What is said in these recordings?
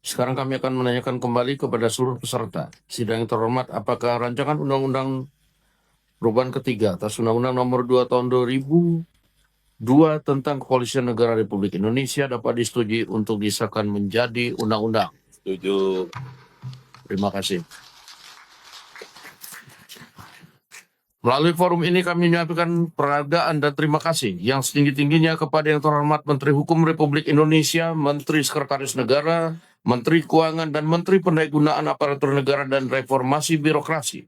Sekarang kami akan menanyakan kembali kepada seluruh peserta. Sidang yang terhormat, apakah rancangan undang-undang perubahan ketiga atas Undang-Undang Nomor 2 Tahun 2002 tentang Kepolisian Negara Republik Indonesia dapat disetujui untuk disahkan menjadi undang-undang? Setuju. Terima kasih. Melalui forum ini kami menyampaikan penghargaan dan terima kasih yang setinggi-tingginya kepada yang terhormat Menteri Hukum Republik Indonesia, Menteri Sekretaris Negara, Menteri Keuangan, dan Menteri Pendayagunaan Aparatur Negara dan Reformasi Birokrasi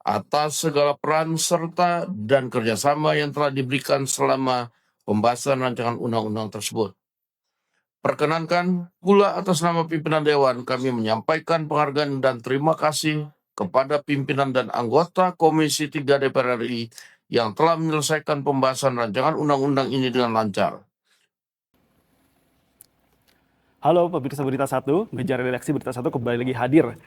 atas segala peran serta dan kerjasama yang telah diberikan selama pembahasan rancangan undang-undang tersebut. Perkenankan pula atas nama pimpinan Dewan kami menyampaikan penghargaan dan terima kasih kepada pimpinan dan anggota Komisi 3 DPR RI yang telah menyelesaikan pembahasan rancangan undang-undang ini dengan lancar. Halo pemirsa Berita Satu, meja redaksi Berita Satu kembali lagi hadir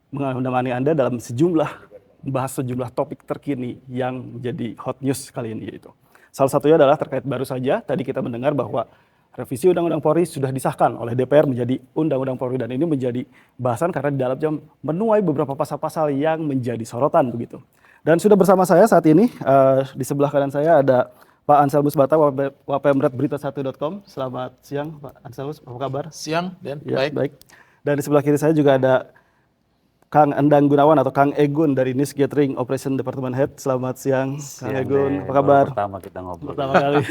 menemani Anda dalam membahas sejumlah topik terkini yang menjadi hot news kali ini, yaitu salah satunya adalah terkait baru saja tadi kita mendengar bahwa revisi Undang-Undang Polri sudah disahkan oleh DPR menjadi Undang-Undang Polri, dan ini menjadi bahasan karena di dalamnya menuai beberapa pasal-pasal yang menjadi sorotan begitu. Dan sudah bersama saya saat ini di sebelah kanan saya ada Pak Anselmus Bata, Wapemret Berita1.com. Selamat siang Pak Anselmus, apa kabar? Siang, Dan. Ya, Baik. baik. Dan di sebelah kiri saya juga ada Kang Endang Gunawan atau Kang Egun dari News Gathering Operation Department Head. Selamat siang, Kang Egun. Apa kabar? Pertama kita ngobrol. Pertama kali.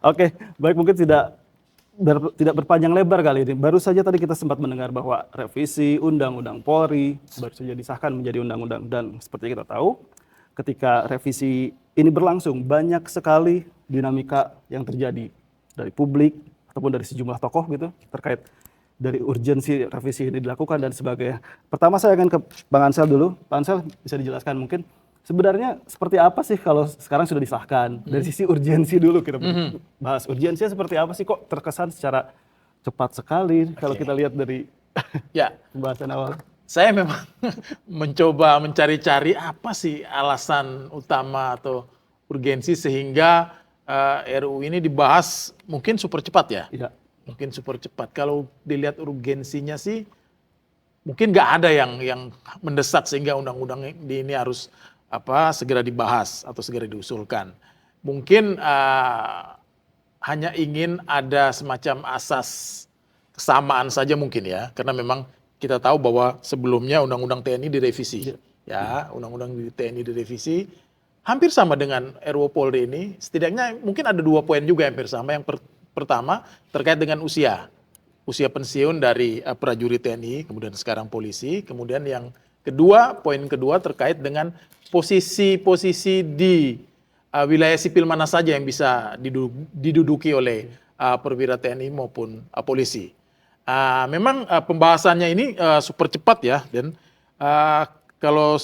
Oke, baik, mungkin tidak berpanjang lebar kali ini. Baru saja tadi kita sempat mendengar bahwa revisi Undang-Undang Polri baru saja disahkan menjadi undang-undang, dan seperti kita tahu, ketika revisi ini berlangsung banyak sekali dinamika yang terjadi dari publik ataupun dari sejumlah tokoh gitu terkait dari urgensi revisi ini dilakukan dan sebagainya. Pertama saya akan ke Bang Ansel dulu. Pak Ansel, bisa dijelaskan mungkin sebenarnya seperti apa sih kalau sekarang sudah disahkan? Dari sisi urgensi dulu kita bahas. Urgensinya seperti apa sih, kok terkesan secara cepat sekali kalau kita lihat dari Ya, pembahasan awal? saya memang mencoba mencari-cari apa sih alasan utama atau urgensi sehingga RUU ini dibahas mungkin super cepat ya. Iya. Mungkin super cepat. Kalau dilihat urgensinya sih mungkin nggak ada yang mendesak sehingga undang-undang ini harus segera dibahas atau segera diusulkan. Mungkin hanya ingin ada semacam asas kesamaan saja mungkin ya, karena memang kita tahu bahwa sebelumnya undang-undang TNI direvisi, ya, undang-undang TNI direvisi hampir sama dengan RUU Polri ini. Setidaknya mungkin ada 2 poin juga yang hampir sama. Yang pertama terkait dengan usia pensiun dari prajurit TNI, kemudian sekarang polisi. Kemudian yang kedua, poin kedua terkait dengan posisi-posisi di wilayah sipil mana saja yang bisa diduduki oleh perwira TNI maupun polisi. Memang pembahasannya ini super cepat ya, dan kalau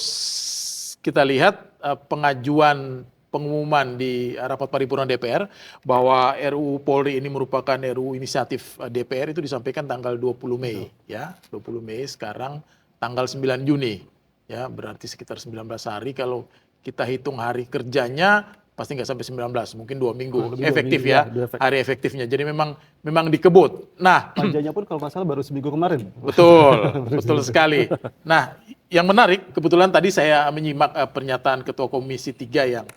kita lihat pengajuan pengumuman di rapat paripurna DPR bahwa RUU Polri ini merupakan RUU inisiatif DPR itu disampaikan tanggal 20 Mei ya, 20 Mei, sekarang tanggal 9 Juni ya, berarti sekitar 19 hari. Kalau kita hitung hari kerjanya pasti nggak sampai 19, mungkin 2 minggu efektif ya, hari efektifnya. Jadi memang dikebut. Nah, Panjanya pun kalau nggak salah baru seminggu kemarin. betul sekali. Nah, yang menarik, kebetulan tadi saya menyimak pernyataan Ketua Komisi 3 yang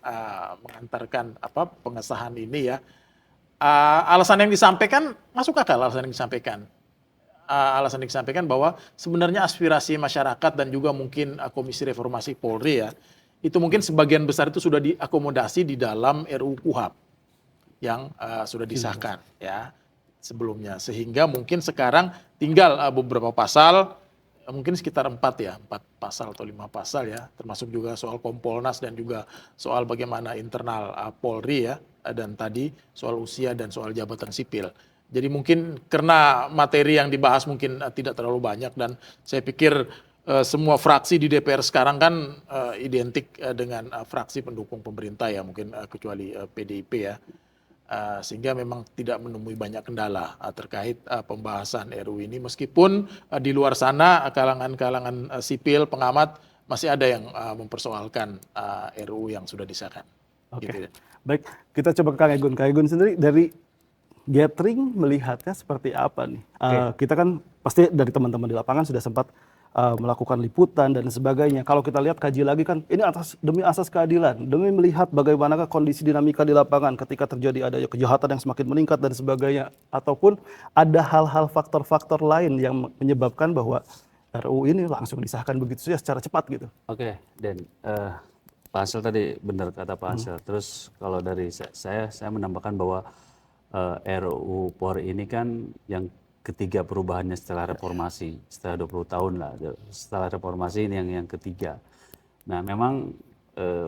mengantarkan pengesahan ini ya. Alasan yang disampaikan masuk akal, alasan yang disampaikan. Alasan yang disampaikan bahwa sebenarnya aspirasi masyarakat dan juga mungkin Komisi Reformasi Polri ya, itu mungkin sebagian besar itu sudah diakomodasi di dalam RUU KUHP yang sudah disahkan ya sebelumnya. Sehingga mungkin sekarang tinggal beberapa pasal, mungkin sekitar 4 pasal atau 5 pasal ya, termasuk juga soal Kompolnas dan juga soal bagaimana internal Polri ya, dan tadi soal usia dan soal jabatan sipil. Jadi mungkin karena materi yang dibahas mungkin tidak terlalu banyak, dan saya pikir semua fraksi di DPR sekarang kan identik dengan fraksi pendukung pemerintah ya, mungkin kecuali PDIP ya. Sehingga memang tidak menemui banyak kendala terkait pembahasan RUU ini, meskipun di luar sana kalangan-kalangan sipil, pengamat masih ada yang mempersoalkan RUU yang sudah disahkan. Oke. Gitu ya. Baik, kita coba ke Kang Egun. Kang Egun sendiri dari Gathering melihatnya seperti apa nih? Kita kan pasti dari teman-teman di lapangan sudah sempat melakukan liputan dan sebagainya. Kalau kita lihat kaji lagi kan ini demi asas keadilan, demi melihat bagaimanakah kondisi dinamika di lapangan ketika terjadi adanya kejahatan yang semakin meningkat dan sebagainya, ataupun ada hal-hal faktor-faktor lain yang menyebabkan bahwa RUU ini langsung disahkan begitu saja secara cepat gitu. Oke, Dan, Pak Ansel tadi benar kata Pak Ansel. Terus kalau dari saya menambahkan bahwa RUU Polri ini kan yang ketiga perubahannya setelah reformasi, setelah 20 tahun lah, setelah reformasi ini yang ketiga. Nah memang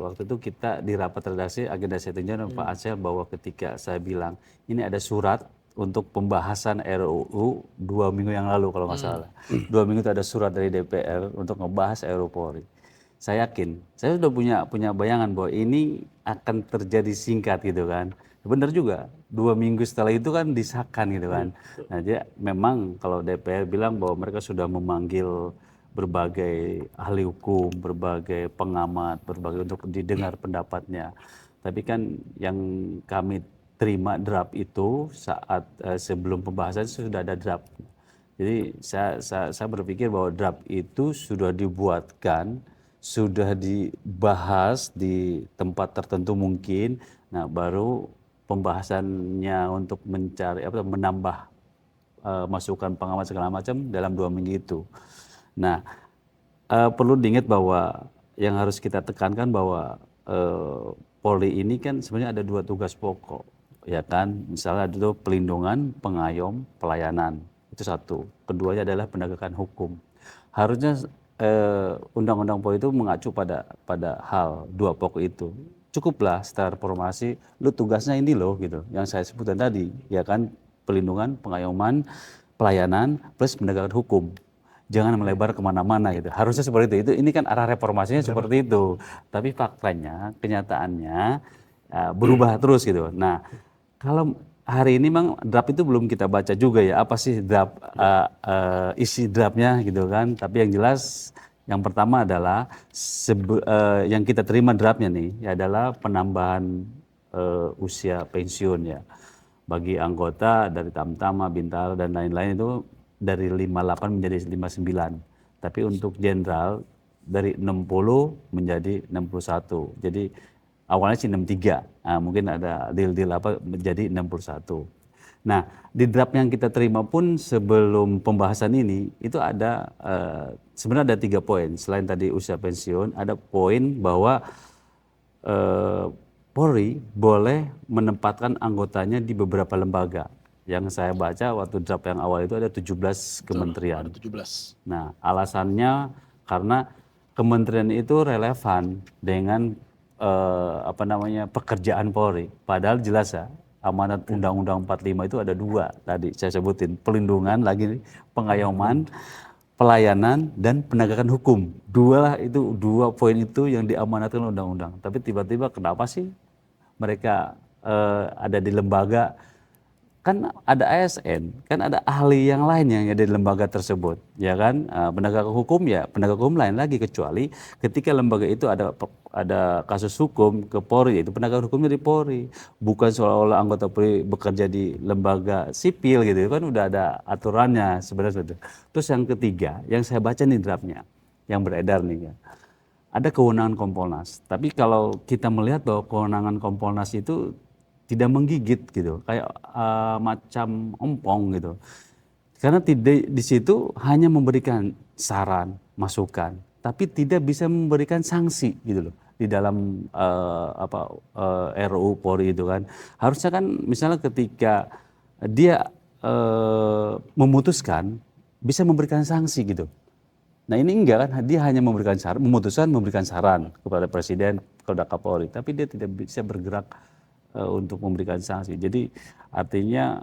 waktu itu kita di rapat redaksi agenda saya tunjukkan Pak Ansel bahwa ketika saya bilang ini ada surat untuk pembahasan RUU 2 minggu yang lalu kalau nggak salah. 2 minggu itu ada surat dari DPR untuk ngebahas RUU Polri. Saya yakin, saya sudah punya bayangan bahwa ini akan terjadi singkat gitu kan. Benar juga, 2 minggu setelah itu kan disahkan gitu kan. Nah dia memang kalau DPR bilang bahwa mereka sudah memanggil berbagai ahli hukum, berbagai pengamat, berbagai untuk didengar pendapatnya. Tapi kan yang kami terima draft itu saat sebelum pembahasan sudah ada draft. Jadi saya berpikir bahwa draft itu sudah dibuatkan, sudah dibahas di tempat tertentu mungkin. Nah baru pembahasannya untuk mencari menambah masukan pengamat segala macam dalam 2 minggu itu. Nah perlu diingat bahwa yang harus kita tekankan bahwa Polri ini kan sebenarnya ada 2 tugas pokok, ya kan? Misalnya itu pelindungan, pengayom, pelayanan, itu satu. Keduanya adalah penegakan hukum. Harusnya Undang-Undang Polri itu mengacu pada hal 2 pokok itu. Cukuplah setelah reformasi, lu tugasnya ini loh gitu, yang saya sebutkan tadi, ya kan, pelindungan, pengayoman, pelayanan, plus penegakan hukum. Jangan melebar kemana-mana gitu. Harusnya seperti itu. Ini kan arah reformasinya seperti itu. Tapi faktanya, kenyataannya berubah terus gitu. Nah, kalau hari ini memang draft itu belum kita baca juga ya. Apa sih draft, isi draftnya gitu kan. Tapi yang jelas yang pertama adalah yang kita terima draftnya nih ya adalah penambahan usia pensiun ya. Bagi anggota dari Tamtama, Bintara dan lain-lain itu dari 58 menjadi 59. Tapi untuk jenderal dari 60 menjadi 61. Jadi awalnya sih 63. Nah, mungkin ada deal-deal apa menjadi 61. Nah, di draft yang kita terima pun sebelum pembahasan ini itu ada sebenarnya ada 3 poin. Selain tadi usia pensiun, ada poin bahwa Polri boleh menempatkan anggotanya di beberapa lembaga. Yang saya baca waktu draft yang awal itu ada 17 kementerian. Ada 17. Nah, alasannya karena kementerian itu relevan dengan pekerjaan Polri. Padahal jelas ya, amanat Undang-Undang 45 itu ada 2 tadi saya sebutin, pelindungan lagi, pengayoman, pelayanan dan penegakan hukum. 2 poin itu yang diamanatkan undang-undang. Tapi tiba-tiba kenapa sih mereka ada di lembaga? Kan ada ASN, kan ada ahli yang lain yang ada di lembaga tersebut, ya kan? Penegak hukum ya, penegak hukum lain lagi, kecuali ketika lembaga itu ada kasus hukum ke Polri, itu penegak hukumnya di Polri, bukan seolah-olah anggota Polri bekerja di lembaga sipil gitu, kan udah ada aturannya sebenarnya. Terus yang ketiga, yang saya baca nih draftnya, yang beredar nih ya, ada kewenangan Kompolnas. Tapi kalau kita melihat bahwa kewenangan Kompolnas itu tidak menggigit gitu, kayak macam ompong gitu. Karena tidak di situ hanya memberikan saran, masukan, tapi tidak bisa memberikan sanksi gitu loh di dalam RUU Polri itu kan. Harusnya kan misalnya ketika dia memutuskan bisa memberikan sanksi gitu. Nah ini enggak kan, dia hanya memberikan saran, memberikan saran kepada Presiden, kepada Kapolri, tapi dia tidak bisa bergerak untuk memberikan sanksi. Jadi artinya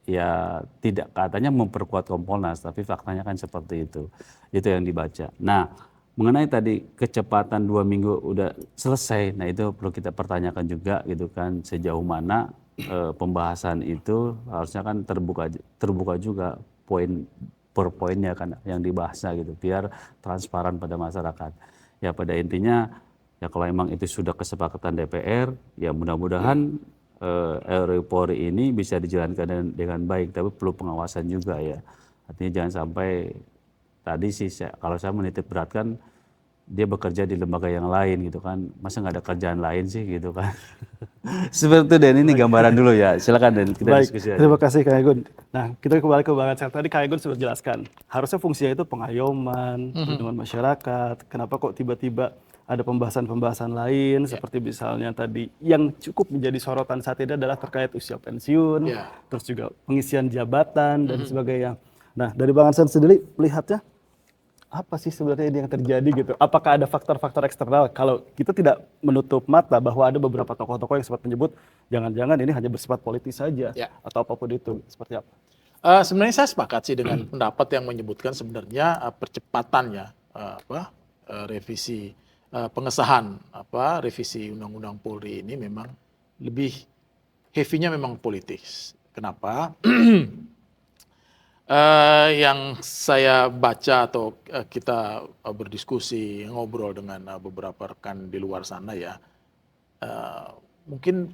ya tidak katanya memperkuat Kompolnas, tapi faktanya kan seperti itu. Itu yang dibaca. Nah mengenai tadi kecepatan 2 minggu udah selesai, nah itu perlu kita pertanyakan juga gitu kan, sejauh mana pembahasan itu harusnya kan terbuka juga poin per poinnya kan yang dibahasnya gitu, biar transparan pada masyarakat. Ya pada intinya ya kalau memang itu sudah kesepakatan DPR, ya mudah-mudahan RUU Polri ini bisa dijalankan dengan baik, tapi perlu pengawasan juga ya. Artinya jangan sampai tadi sih kalau saya menitik beratkan dia bekerja di lembaga yang lain gitu kan, masa nggak ada kerjaan lain sih gitu kan. Seperti itu Den, ini gambaran dulu ya. Silakan Den, kita Baik, diskusi aja. terima kasih Kang Agun. Nah, kita kembali ke Bang Ansel. Tadi Kang Agun sudah jelaskan, harusnya fungsinya itu pengayoman, perlindungan masyarakat. Kenapa kok tiba-tiba ada pembahasan-pembahasan lain, seperti misalnya tadi yang cukup menjadi sorotan saat ini adalah terkait usia pensiun, Ya. terus juga pengisian jabatan, dan sebagainya. Nah, dari Bang Ansel sendiri, melihatnya apa sih sebenarnya ini yang terjadi gitu? Apakah ada faktor-faktor eksternal? Kalau kita tidak menutup mata bahwa ada beberapa tokoh-tokoh yang sempat menyebut jangan-jangan ini hanya bersifat politis saja Ya. atau apapun itu, seperti apa? Sebenarnya saya sepakat sih dengan pendapat yang menyebutkan sebenarnya percepatannya revisi pengesahan revisi Undang-Undang Polri ini memang lebih heavy-nya memang politis. Kenapa? Yang saya baca atau kita berdiskusi ngobrol dengan beberapa rekan di luar sana ya, mungkin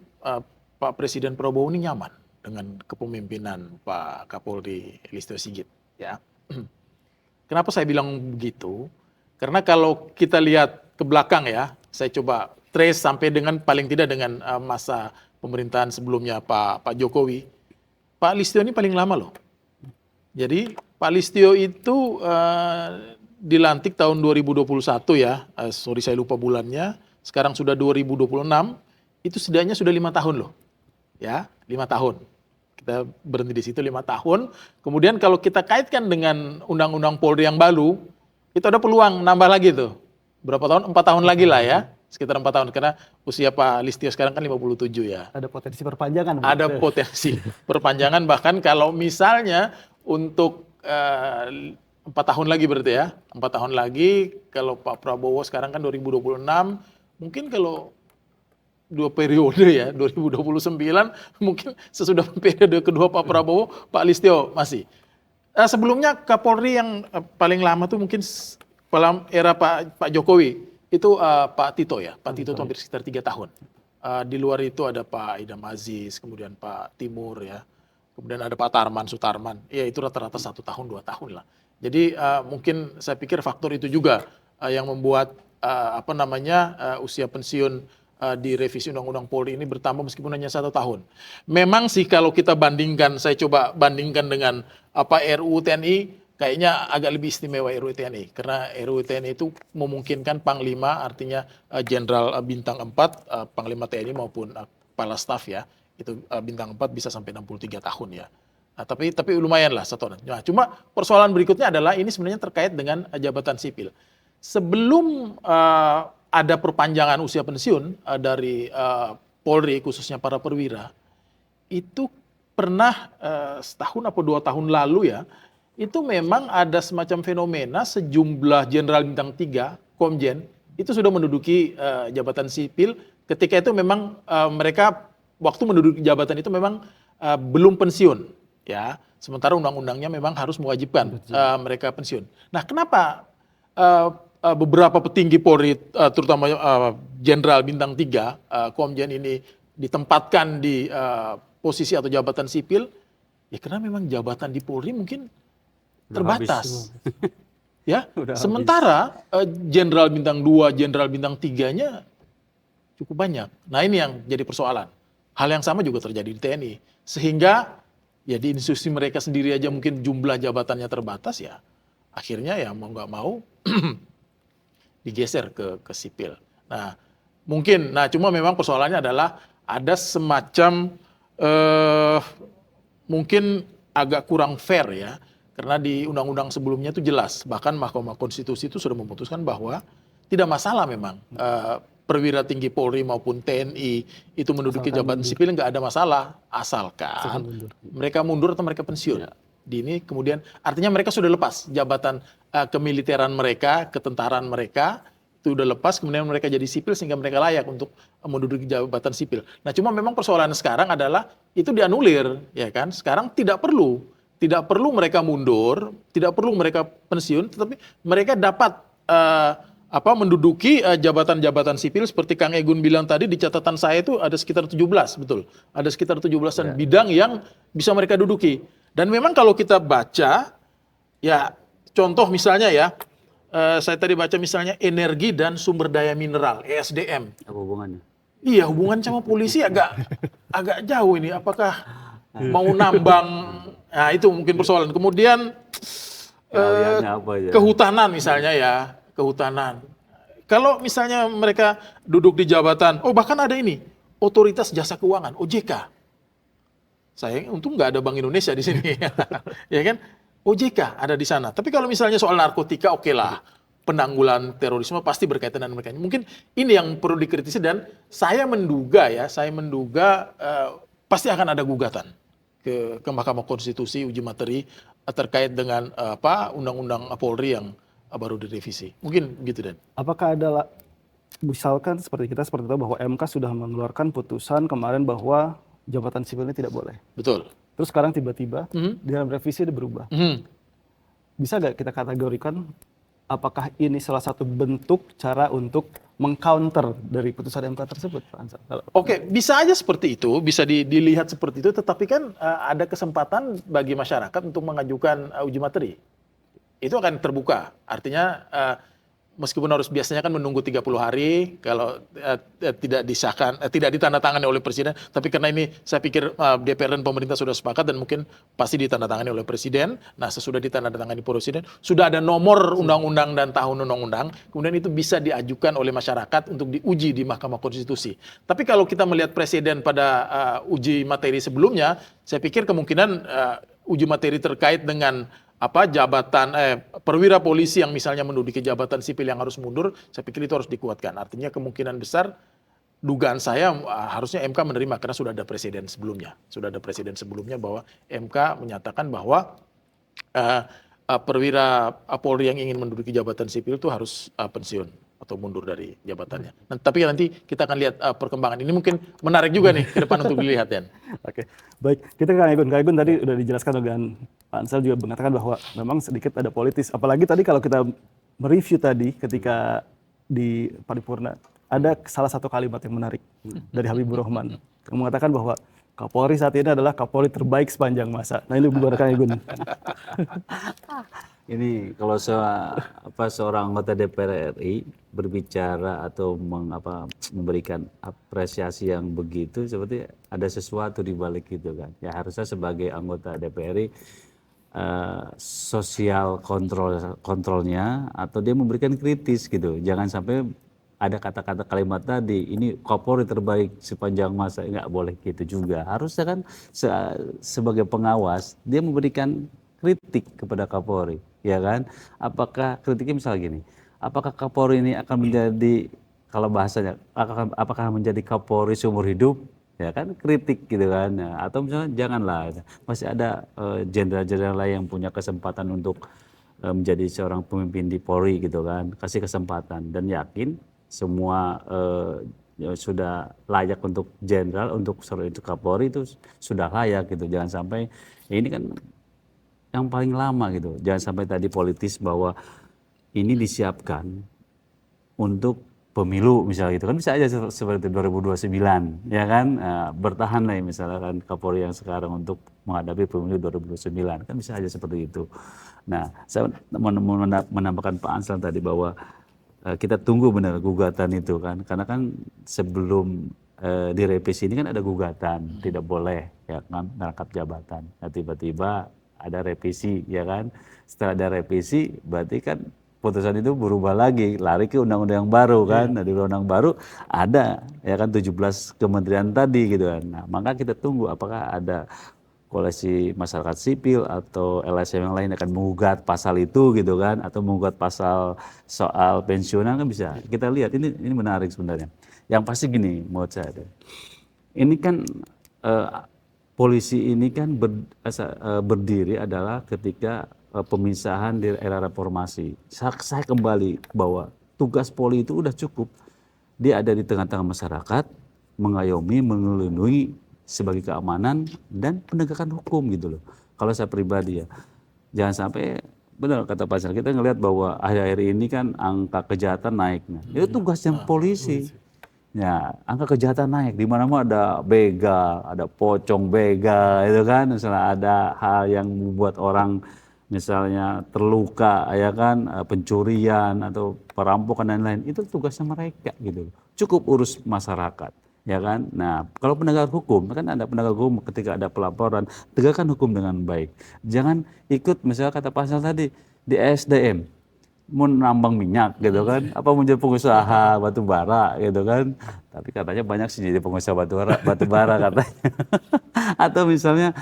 Pak Presiden Prabowo ini nyaman dengan kepemimpinan Pak Kapolri Listio Sigit ya. Kenapa saya bilang begitu? Karena kalau kita lihat ke belakang ya, saya coba trace sampai dengan paling tidak dengan masa pemerintahan sebelumnya Pak Jokowi, Pak Listio ini paling lama loh. Jadi Pak Listio itu dilantik tahun 2021 ya, sorry saya lupa bulannya, sekarang sudah 2026, itu setidaknya sudah 5 tahun loh. Ya, 5 tahun. Kita berhenti di situ 5 tahun. Kemudian kalau kita kaitkan dengan Undang-Undang Polri yang baru, itu ada peluang nambah lagi tuh. Berapa tahun? 4 tahun lagi lah ya. Sekitar 4 tahun, karena usia Pak Listio sekarang kan 57 ya. Ada potensi perpanjangan? Ada potensi perpanjangan, bahkan kalau misalnya untuk 4 tahun lagi berarti ya, 4 tahun lagi kalau Pak Prabowo sekarang kan 2026, mungkin kalau 2 periode ya, 2029 mungkin sesudah periode kedua Pak Prabowo, Pak Listio masih. Sebelumnya Kapolri yang paling lama tuh mungkin dalam era Pak Jokowi, itu Pak Tito ya, Pak Tito itu hampir sekitar 3 tahun. Di luar itu ada Pak Idam Aziz, kemudian Pak Timur ya, kemudian ada Pak Sutarman, ya itu rata-rata 1 tahun 2 tahun lah. Jadi mungkin saya pikir faktor itu juga yang membuat usia pensiun di revisi Undang-Undang Polri ini bertambah meskipun hanya 1 tahun. Memang sih kalau kita bandingkan, saya coba bandingkan dengan RUU TNI, kayaknya agak lebih istimewa RUU TNI, karena RUU TNI itu memungkinkan Panglima, artinya Jenderal Bintang 4, Panglima TNI maupun Kepala Staf ya, itu Bintang 4 bisa sampai 63 tahun ya. Nah, tapi lumayan lah 1 tahun. Nah, cuma persoalan berikutnya adalah ini sebenarnya terkait dengan jabatan sipil. Sebelum ada perpanjangan usia pensiun dari Polri, khususnya para perwira, itu pernah setahun atau 2 tahun lalu ya, itu memang ada semacam fenomena sejumlah jenderal bintang 3, Komjen, itu sudah menduduki jabatan sipil. Ketika itu memang mereka waktu menduduki jabatan itu memang belum pensiun, ya. Sementara undang-undangnya memang harus mewajibkan mereka pensiun. Nah, kenapa beberapa petinggi Polri, terutama jenderal bintang 3, Komjen ini ditempatkan di posisi atau jabatan sipil? Ya karena memang jabatan di Polri mungkin terbatas. Ya, sementara jenderal bintang 2, jenderal bintang 3-nya cukup banyak. Nah, ini yang jadi persoalan. Hal yang sama juga terjadi di TNI. Sehingga ya di institusi mereka sendiri aja mungkin jumlah jabatannya terbatas ya. Akhirnya ya mau nggak mau digeser ke sipil. Nah, mungkin, cuma memang persoalannya adalah ada semacam mungkin agak kurang fair ya. Karena di undang-undang sebelumnya itu jelas, bahkan Mahkamah Konstitusi itu sudah memutuskan bahwa tidak masalah memang perwira tinggi Polri maupun TNI itu menduduki jabatan sipil, nggak ada masalah, asalkan mereka mundur atau mereka pensiun. Ini kemudian artinya mereka sudah lepas jabatan kemiliteran mereka, ketentaraan mereka itu udah lepas, kemudian mereka jadi sipil sehingga mereka layak untuk menduduki jabatan sipil. Nah, cuma memang persoalan sekarang adalah itu dianulir, ya kan? Sekarang tidak perlu mereka mundur, tidak perlu mereka pensiun, tetapi mereka dapat menduduki jabatan-jabatan sipil seperti Kang Egun bilang tadi, di catatan saya itu ada sekitar 17, betul. Ada sekitar 17-an bidang yang bisa mereka duduki. Dan memang kalau kita baca, ya contoh misalnya ya, saya tadi baca misalnya energi dan sumber daya mineral, ESDM. Apa hubungannya? Iya, hubungan sama polisi agak jauh ini. Apakah mau nambang? Nah, itu mungkin persoalan. Kemudian Keahliannya apa ya? kehutanan misalnya ya, kehutanan. Kalau misalnya mereka duduk di jabatan, bahkan ada ini, Otoritas Jasa Keuangan, OJK. Sayang, untung nggak ada Bank Indonesia di sini, ya kan? OJK ada di sana. Tapi kalau misalnya soal narkotika, oke lah. Penanggulan terorisme pasti berkaitan dengan mereka. Mungkin ini yang perlu dikritisi dan saya menduga pasti akan ada gugatan ke Mahkamah Konstitusi uji materi terkait dengan Undang-Undang Polri yang baru direvisi. Mungkin gitu, Dan. Apakah ada, misalkan seperti tahu bahwa MK sudah mengeluarkan putusan kemarin bahwa jabatan sipilnya tidak boleh. Betul. Terus sekarang tiba-tiba di dalam revisi dia berubah. Bisa nggak kita kategorikan apakah ini salah satu bentuk cara untuk mengcounter dari putusan MK tersebut, Pak Ansar? Oke, bisa aja seperti itu, bisa dilihat seperti itu, tetapi kan ada kesempatan bagi masyarakat untuk mengajukan uji materi. Itu akan terbuka. Artinya meskipun harus biasanya kan menunggu 30 hari kalau tidak disahkan, tidak ditandatangani oleh presiden, tapi karena ini saya pikir DPR dan pemerintah sudah sepakat dan mungkin pasti ditandatangani oleh presiden. Nah, sesudah ditandatangani presiden, sudah ada nomor undang-undang dan tahun undang-undang, kemudian itu bisa diajukan oleh masyarakat untuk diuji di Mahkamah Konstitusi. Tapi kalau kita melihat presiden pada uji materi sebelumnya, saya pikir kemungkinan uji materi terkait dengan jabatan perwira polisi yang misalnya menduduki jabatan sipil yang harus mundur, saya pikir itu harus dikuatkan. Artinya kemungkinan besar dugaan saya harusnya MK menerima karena sudah ada presiden sebelumnya. Sudah ada presiden sebelumnya bahwa MK menyatakan bahwa perwira Polri yang ingin menduduki jabatan sipil itu harus pensiun atau mundur dari jabatannya. Tapi nanti kita akan lihat perkembangan. Ini mungkin menarik juga nih ke depan untuk dilihat, Dan. Oke, baik. Kita ke Kang Egun. Kang Egun tadi sudah dijelaskan dengan Pak Ansar juga mengatakan bahwa memang sedikit ada politis. Apalagi tadi kalau kita mereview tadi ketika di paripurna, ada salah satu kalimat yang menarik dari Habibur Rahman. Yang mengatakan bahwa Kapolri saat ini adalah Kapolri terbaik sepanjang masa. Nah, ini bukan Kang Egun. Ini kalau seorang anggota DPR RI berbicara atau memberikan apresiasi yang begitu, seperti ada sesuatu di balik itu kan. Ya harusnya sebagai anggota DPR RI sosial kontrolnya atau dia memberikan kritis gitu. Jangan sampai ada kata-kata kalimat tadi, ini Kapolri terbaik sepanjang masa, nggak boleh gitu juga. Harusnya kan sebagai pengawas dia memberikan kritik kepada Kapolri, ya kan? Apakah kritiknya misalnya gini, apakah Kapolri ini akan menjadi, kalau bahasanya, apakah menjadi Kapolri seumur hidup? Ya kan, kritik gitu kan. Nah, atau misalnya janganlah, masih ada jenderal-jenderal lain yang punya kesempatan untuk menjadi seorang pemimpin di Polri gitu kan, kasih kesempatan dan yakin semua sudah layak untuk jenderal, untuk Kapolri itu sudah layak gitu. Jangan sampai ini kan yang paling lama gitu. Jangan sampai tadi politis bahwa ini disiapkan untuk pemilu misalnya gitu kan, bisa aja seperti 2029 ya kan, bertahan lah misalkan Kapolri yang sekarang untuk menghadapi pemilu 2029 kan, bisa aja seperti itu. Nah, saya menambahkan Pak Ansar tadi bahwa kita tunggu benar gugatan itu kan, karena kan sebelum direvisi ini kan ada gugatan, tidak boleh ya kan merangkap jabatan. Nah, tiba-tiba ada revisi ya kan, setelah ada revisi berarti kan putusan itu berubah lagi, lari ke undang-undang yang baru kan. Nah, di undang baru ada ya kan 17 kementerian tadi gitu kan. Nah, maka kita tunggu apakah ada koalisi masyarakat sipil atau LSM yang lain akan menggugat pasal itu gitu kan, atau menggugat pasal soal pensiunan kan bisa. Kita lihat ini menarik sebenarnya. Yang pasti gini menurut saya, ini kan polisi ini kan berdiri adalah ketika pemisahan di era reformasi. Saya kembali bahwa tugas Polri itu udah cukup. Dia ada di tengah-tengah masyarakat, mengayomi, melindungi sebagai keamanan dan penegakan hukum gitu loh. Kalau saya pribadi ya, jangan sampai benar kata Pak Sel, kita ngelihat bahwa akhir-akhir ini kan angka kejahatan naik. Nah, itu tugasnya polisi. Ya, angka kejahatan naik. Di mana-mana ada begal, ada pocong begal, itu kan. Misalnya ada hal yang membuat orang misalnya terluka, ya kan, pencurian atau perampokan dan lain. Itu tugasnya mereka gitu. Cukup urus masyarakat, ya kan. Nah, kalau penegak hukum kan ada penegak hukum ketika ada pelaporan, tegakkan hukum dengan baik. Jangan ikut misalnya kata pasal tadi di SDM mau nambang minyak gitu kan, apa mau jadi pengusaha batu bara gitu kan, tapi katanya banyak sih jadi pengusaha batu bara katanya. Atau misalnya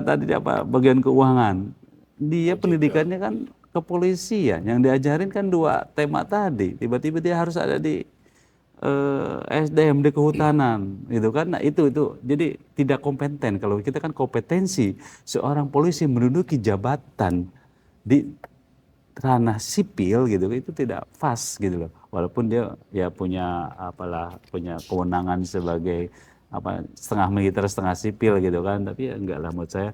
tadi apa bagian keuangan, dia pendidikannya kan kepolisian, yang diajarin kan 2 tema tadi, tiba-tiba dia harus ada di SDM di kehutanan gitu kan. Nah itu jadi tidak kompeten. Kalau kita kan kompetensi seorang polisi menduduki jabatan di ranah sipil gitu, itu tidak pas gitu loh, walaupun dia ya punya punya kewenangan sebagai setengah militer setengah sipil gitu kan, tapi ya enggak lah, menurut saya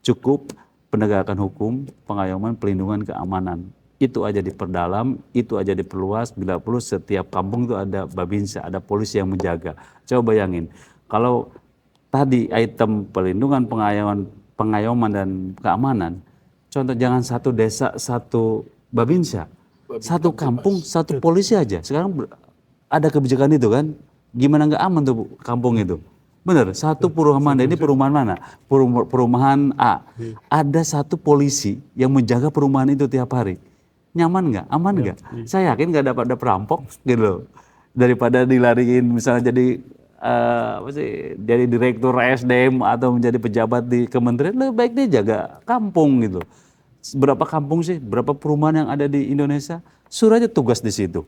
cukup penegakan hukum, pengayoman, pelindungan, keamanan, itu aja diperdalam, itu aja diperluas. Bila perlu setiap kampung itu ada babinsa, ada polisi yang menjaga. Coba bayangin kalau tadi item pelindungan, pengayoman dan keamanan, contoh jangan satu desa satu babinsa, satu kampung satu polisi aja. Sekarang ada kebijakan itu kan, gimana nggak aman tuh kampung itu? Bener, satu perumahan, ini perumahan mana? Perumahan A. Ada satu polisi yang menjaga perumahan itu tiap hari. Nyaman nggak? Aman nggak? Saya yakin nggak dapat ada perampok gitu loh. Daripada dilariin misalnya jadi jadi direktur SDM atau menjadi pejabat di kementerian, lebih baik dia jaga kampung gitu. Berapa kampung sih, berapa perumahan yang ada di Indonesia, suruh aja tugas di situ.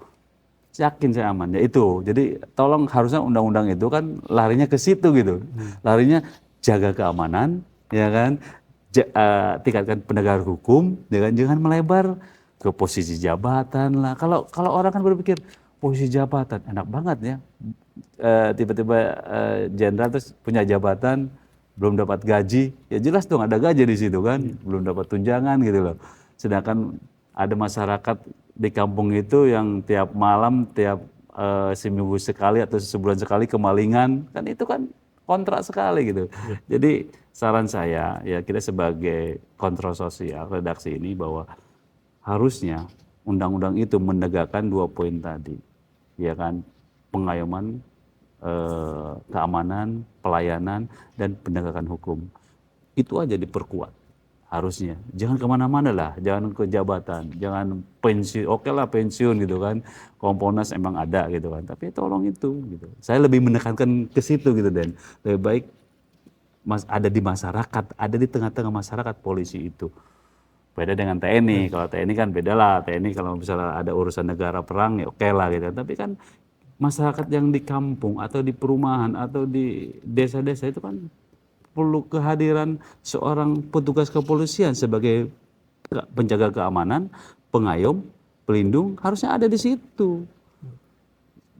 Yakin saya aman. Ya itu, jadi tolong harusnya undang-undang itu kan larinya ke situ gitu. Larinya jaga keamanan, ya kan, tingkatkan penegakan hukum, ya kan, jangan melebar ke posisi jabatan lah. Kalau orang kan berpikir posisi jabatan enak banget ya, tiba-tiba jenderal terus punya jabatan, belum dapat gaji, ya jelas dong ada gaji di situ kan, belum dapat tunjangan gitu loh. Sedangkan ada masyarakat di kampung itu yang tiap malam, tiap seminggu sekali atau sebulan sekali kemalingan, kan itu kan kontrak sekali gitu. Jadi saran saya ya, kita sebagai kontrol sosial redaksi ini bahwa harusnya undang-undang itu menegakkan 2 poin tadi, ya kan, pengayoman, keamanan, pelayanan, dan penegakan hukum. Itu aja diperkuat harusnya. Jangan kemana-mana lah, jangan ke jabatan, jangan pensiun, oke lah pensiun gitu kan, Kompolnas emang ada gitu kan, tapi tolong itu gitu. Saya lebih menekankan ke situ gitu, Dan. Lebih baik ada di masyarakat, ada di tengah-tengah masyarakat polisi itu. Beda dengan TNI, kalau TNI kan beda lah, TNI kalau misalnya ada urusan negara perang ya oke lah gitu, tapi kan masyarakat yang di kampung atau di perumahan atau di desa-desa itu kan perlu kehadiran seorang petugas kepolisian sebagai penjaga keamanan, pengayom, pelindung, harusnya ada di situ.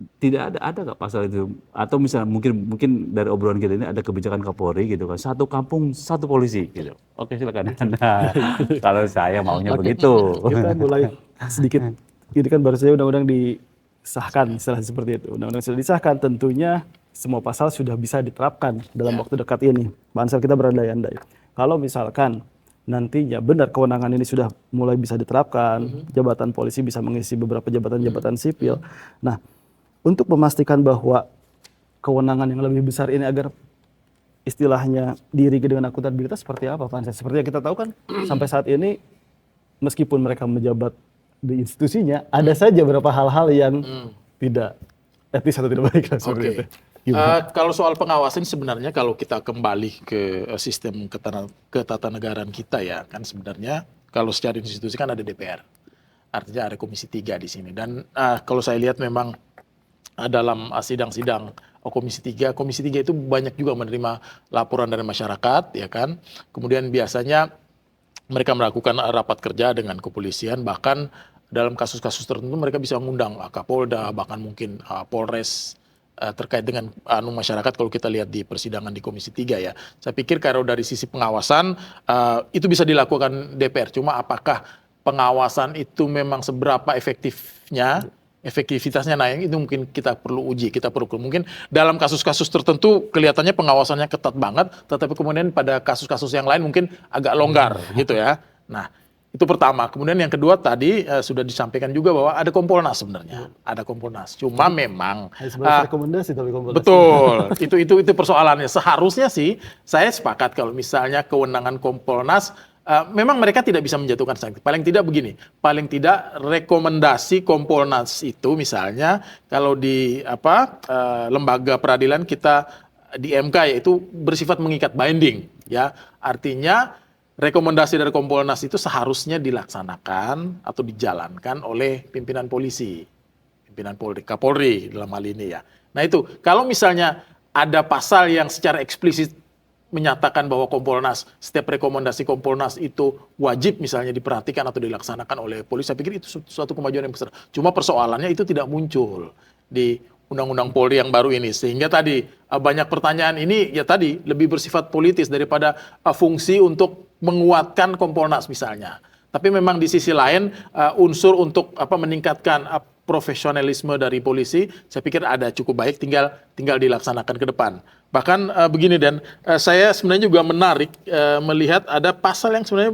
Tidak ada nggak pasal itu? Atau misalnya mungkin dari obrolan kita ini ada kebijakan Kapolri gitu kan, satu kampung satu polisi gitu. Oke silakan. Nah, kalau saya maunya begitu. Kita mulai sedikit, ini kan baru saja undang-undang disahkan, istilah seperti itu. Undang-undang sudah disahkan, tentunya semua pasal sudah bisa diterapkan dalam waktu dekat ini. Bansal kita berandai-andai. Kalau misalkan nantinya benar kewenangan ini sudah mulai bisa diterapkan, jabatan polisi bisa mengisi beberapa jabatan-jabatan sipil. Nah, untuk memastikan bahwa kewenangan yang lebih besar ini agar istilahnya diiringi dengan akuntabilitas, seperti apa Pak Ansel? Seperti yang kita tahu kan sampai saat ini meskipun mereka menjabat di institusinya, ada saja beberapa hal-hal yang tidak etis atau tidak baik lah seperti itu. Kalau soal pengawasan sebenarnya kalau kita kembali ke sistem ketatanegaraan kita ya, kan sebenarnya kalau secara institusi kan ada DPR. Artinya ada Komisi 3 di sini. Dan kalau saya lihat memang dalam sidang-sidang Komisi 3 itu banyak juga menerima laporan dari masyarakat, ya kan. Kemudian biasanya mereka melakukan rapat kerja dengan kepolisian, bahkan dalam kasus-kasus tertentu mereka bisa mengundang Kapolda, bahkan mungkin Polres terkait dengan masyarakat. Kalau kita lihat di persidangan di Komisi 3 ya, saya pikir kalau dari sisi pengawasan itu bisa dilakukan DPR. Cuma apakah pengawasan itu memang seberapa efektivitasnya naik, itu mungkin kita perlu uji, mungkin dalam kasus-kasus tertentu kelihatannya pengawasannya ketat banget, tetapi kemudian pada kasus-kasus yang lain mungkin agak longgar gitu ya. Nah, itu pertama. Kemudian yang kedua tadi sudah disampaikan juga bahwa ada Kompolnas sebenarnya, ada Kompolnas. Cuma memang Sebenarnya rekomendasi tapi Kompolnas. betul, itu persoalannya. Seharusnya sih saya sepakat kalau misalnya kewenangan Kompolnas memang mereka tidak bisa menjatuhkan sanksi. Paling tidak begini, paling tidak rekomendasi Kompolnas itu misalnya kalau di lembaga peradilan kita di MK yaitu bersifat mengikat, binding ya. Artinya rekomendasi dari Kompolnas itu seharusnya dilaksanakan atau dijalankan oleh pimpinan polisi, pimpinan Polri, Kapolri dalam hal ini ya. Nah itu, kalau misalnya ada pasal yang secara eksplisit menyatakan bahwa Kompolnas, setiap rekomendasi Kompolnas itu wajib misalnya diperhatikan atau dilaksanakan oleh polisi, saya pikir itu suatu kemajuan yang besar. Cuma persoalannya itu tidak muncul di Undang-Undang Polri yang baru ini, sehingga tadi banyak pertanyaan ini ya tadi lebih bersifat politis daripada fungsi untuk menguatkan Kompolnas misalnya. Tapi memang di sisi lain unsur untuk meningkatkan profesionalisme dari polisi, saya pikir ada cukup baik, tinggal dilaksanakan ke depan. Bahkan begini, dan saya sebenarnya juga menarik melihat ada pasal yang sebenarnya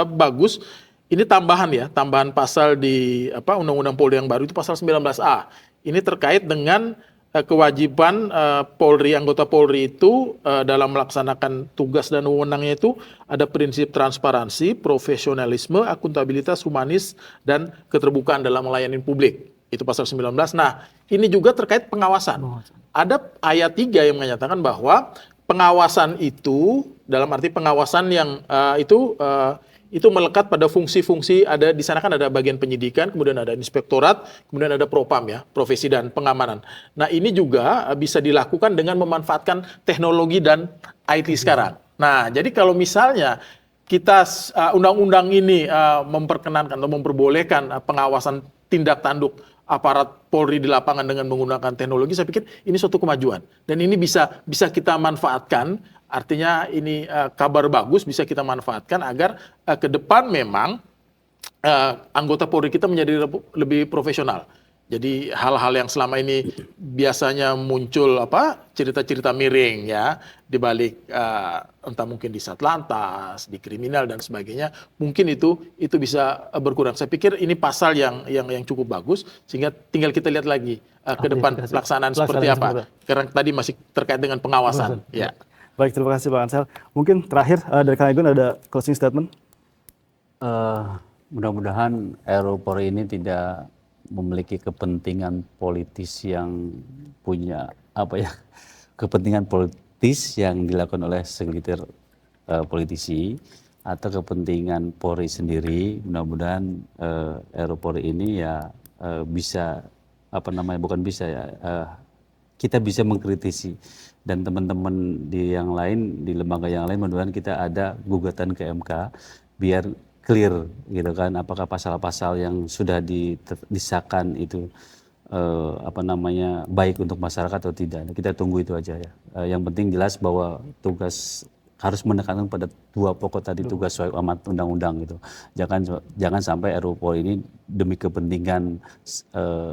bagus. Ini tambahan pasal di Undang-Undang Polri yang baru itu pasal 19A. Ini terkait dengan kewajiban Polri, anggota Polri itu dalam melaksanakan tugas dan wewenangnya itu ada prinsip transparansi, profesionalisme, akuntabilitas, humanis, dan keterbukaan dalam melayani publik. Itu pasal 19. Nah, ini juga terkait pengawasan. Ada ayat 3 yang menyatakan bahwa pengawasan itu, dalam arti pengawasan yang itu melekat pada fungsi-fungsi, ada di sana kan ada bagian penyidikan, kemudian ada inspektorat, kemudian ada propam ya, profesi dan pengamanan. Nah, ini juga bisa dilakukan dengan memanfaatkan teknologi dan IT sekarang. Nah, jadi kalau misalnya kita undang-undang ini memperkenankan atau memperbolehkan pengawasan tindak tanduk aparat Polri di lapangan dengan menggunakan teknologi, saya pikir ini suatu kemajuan. Dan ini bisa kita manfaatkan. Artinya ini kabar bagus bisa kita manfaatkan agar ke depan memang anggota Polri kita menjadi lebih profesional. Jadi hal-hal yang selama ini biasanya muncul cerita-cerita miring ya di balik entah mungkin di Satlantas, di kriminal dan sebagainya, mungkin itu bisa berkurang. Saya pikir ini pasal yang cukup bagus, sehingga tinggal kita lihat lagi ke depan pelaksanaan seperti apa. Karena tadi masih terkait dengan pengawasan. Ya. Baik, terima kasih Pak Ansel. Mungkin terakhir dari Kang Egun ada closing statement? Mudah-mudahan RUU Polri ini tidak memiliki kepentingan politis yang punya kepentingan politis yang dilakukan oleh segelintir politisi atau kepentingan Polri sendiri. Mudah-mudahan RUU Polri ini ya bisa kita bisa mengkritisi, dan teman-teman di lembaga yang lain mudah-mudahan kita ada gugatan ke MK biar clear gitu kan, apakah pasal-pasal yang sudah disahkan itu baik untuk masyarakat atau tidak. Kita tunggu itu aja ya. Yang penting jelas bahwa tugas harus menekankan pada 2 pokok tadi, tugas sesuai amat undang-undang gitu. Jangan sampai RUU Polri ini demi kepentingan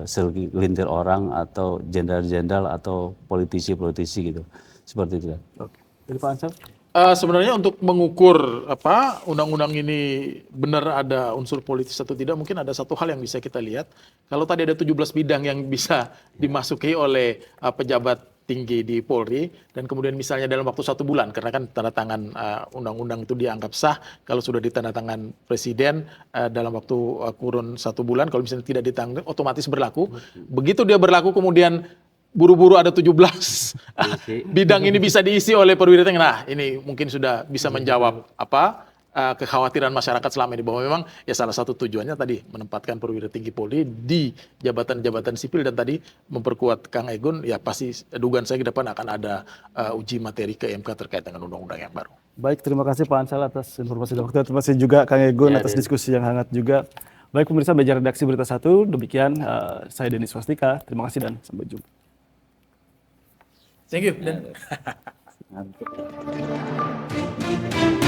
segelintir orang atau jenderal-jenderal atau politisi-politisi gitu. Seperti itu. Oke. Jadi Pak Ansel? Sebenarnya untuk mengukur undang-undang ini benar ada unsur politis atau tidak, mungkin ada satu hal yang bisa kita lihat. Kalau tadi ada 17 bidang yang bisa dimasuki oleh pejabat tinggi di Polri, dan kemudian misalnya dalam waktu 1 bulan, karena kan tanda tangan undang-undang itu dianggap sah kalau sudah ditandatangan presiden dalam waktu kurun 1 bulan, kalau misalnya tidak ditanggung otomatis berlaku. Begitu dia berlaku kemudian buru-buru ada 17 bidang ini bisa diisi oleh perwira tinggi. Nah, ini mungkin sudah bisa menjawab kekhawatiran masyarakat selama ini, bahwa memang ya salah satu tujuannya tadi menempatkan perwira tinggi Polri di jabatan-jabatan sipil, dan tadi memperkuat Kang Egun, ya pasti dugaan saya ke depan akan ada uji materi ke MK terkait dengan undang-undang yang baru. Baik, terima kasih Pak Ansel atas informasi dan waktu. Terima kasih juga Kang Egun atas diskusi yang hangat juga. Baik pemirsa meja redaksi Berita 1, demikian saya Denny Swastika. Terima kasih dan sampai jumpa. Thank you.